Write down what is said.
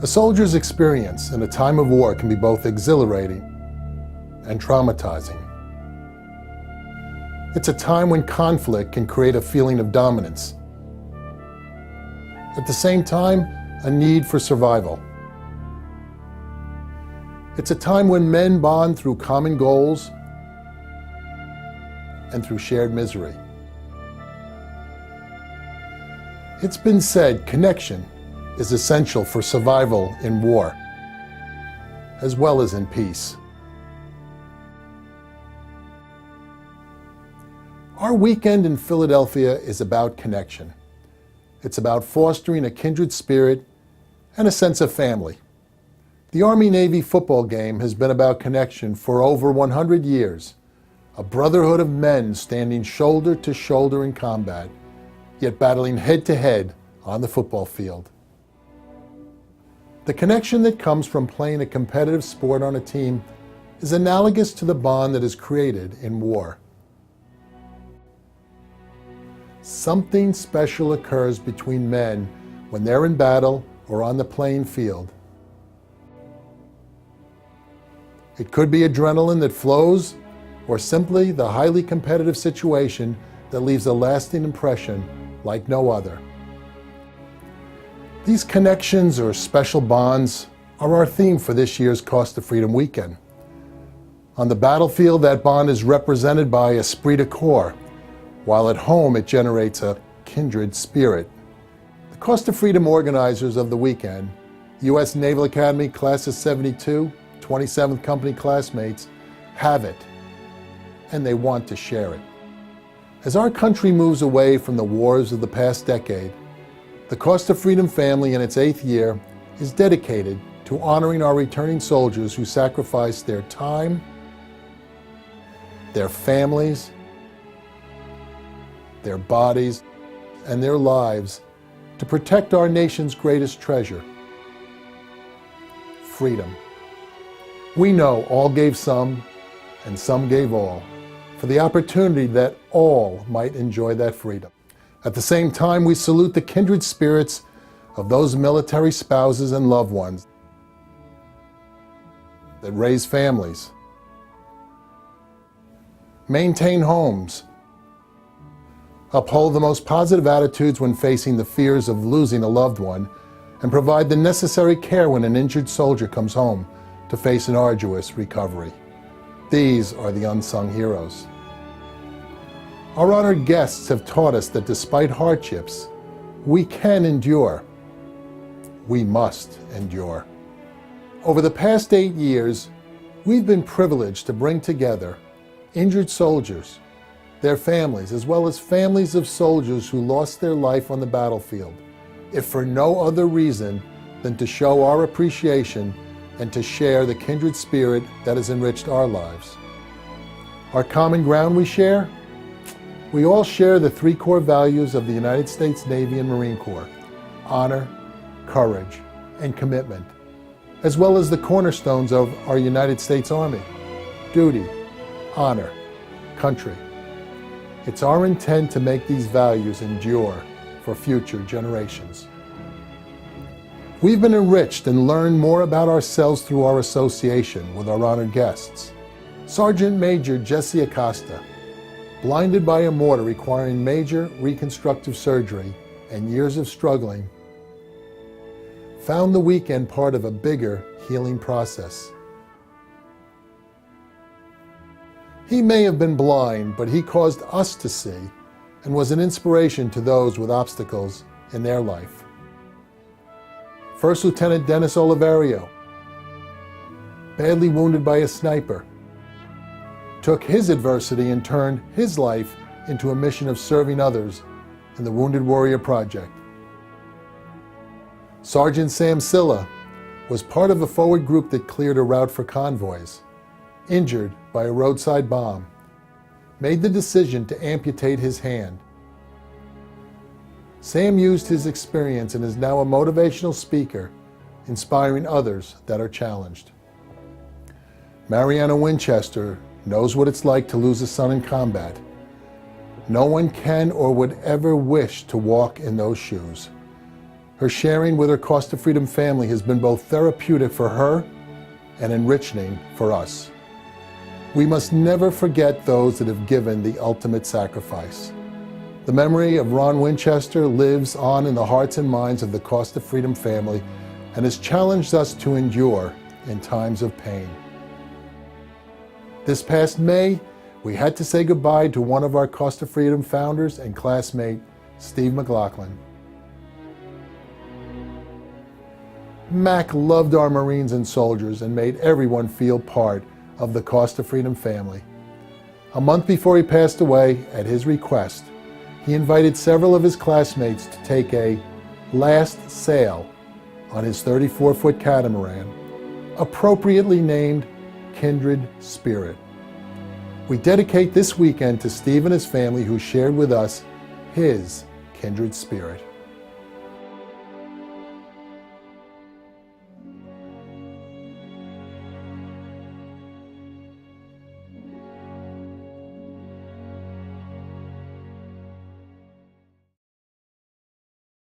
A soldier's experience in a time of war can be both exhilarating and traumatizing. It's a time when conflict can create a feeling of dominance. At the same time, a need for survival. It's a time when men bond through common goals and through shared misery. It's been said connection is essential for survival in war, as well as in peace. Our weekend in Philadelphia is about connection. It's about fostering a kindred spirit and a sense of family. The Army-Navy football game has been about connection for over 100 years, a brotherhood of men standing shoulder to shoulder in combat, yet battling head to head on the football field. The connection that comes from playing a competitive sport on a team is analogous to the bond that is created in war. Something special occurs between men when they're in battle or on the playing field. It could be adrenaline that flows, or simply the highly competitive situation that leaves a lasting impression like no other. These connections or special bonds are our theme for this year's Cost of Freedom Weekend. On the battlefield, that bond is represented by esprit de corps, while at home it generates a kindred spirit. The Cost of Freedom organizers of the weekend, U.S. Naval Academy Class of '72, 27th Company classmates, have it, and they want to share it. As our country moves away from the wars of the past decade, the Cost of Freedom family in its 8th year is dedicated to honoring our returning soldiers who sacrificed their time, their families, their bodies, and their lives to protect our nation's greatest treasure, freedom. We know all gave some, and some gave all, for the opportunity that all might enjoy that freedom. At the same time, we salute the kindred spirits of those military spouses and loved ones that raise families, maintain homes, uphold the most positive attitudes when facing the fears of losing a loved one, and provide the necessary care when an injured soldier comes home to face an arduous recovery. These are the unsung heroes. Our honored guests have taught us that despite hardships, we can endure. We must endure. Over the past 8 years, we've been privileged to bring together injured soldiers, their families, as well as families of soldiers who lost their life on the battlefield, if for no other reason than to show our appreciation and to share the kindred spirit that has enriched our lives. Our common ground we share? We all share the 3 core values of the United States Navy and Marine Corps: honor, courage, and commitment, as well as the cornerstones of our United States Army: duty, honor, country. It's our intent to make these values endure for future generations. We've been enriched and learned more about ourselves through our association with our honored guests. Sergeant Major Jesse Acosta, blinded by a mortar requiring major reconstructive surgery and years of struggling, found the weekend part of a bigger healing process. He may have been blind, but he caused us to see and was an inspiration to those with obstacles in their life. First Lieutenant Dennis Oliverio, badly wounded by a sniper, took his adversity and turned his life into a mission of serving others in the Wounded Warrior Project. Sergeant Sam Silla was part of a forward group that cleared a route for convoys, injured by a roadside bomb, made the decision to amputate his hand. Sam used his experience and is now a motivational speaker, inspiring others that are challenged. Mariana Winchester knows what it's like to lose a son in combat. No one can or would ever wish to walk in those shoes. Her sharing with her Cost of Freedom family has been both therapeutic for her and enriching for us. We must never forget those that have given the ultimate sacrifice. The memory of Ron Winchester lives on in the hearts and minds of the Cost of Freedom family and has challenged us to endure in times of pain. This past May, we had to say goodbye to one of our Cost of Freedom founders and classmate, Steve McLaughlin. Mac loved our Marines and soldiers and made everyone feel part of the Cost of Freedom family. A month before he passed away, at his request, he invited several of his classmates to take a last sail on his 34-foot catamaran, appropriately named Kindred Spirit. We dedicate this weekend to Steve and his family who shared with us his kindred spirit.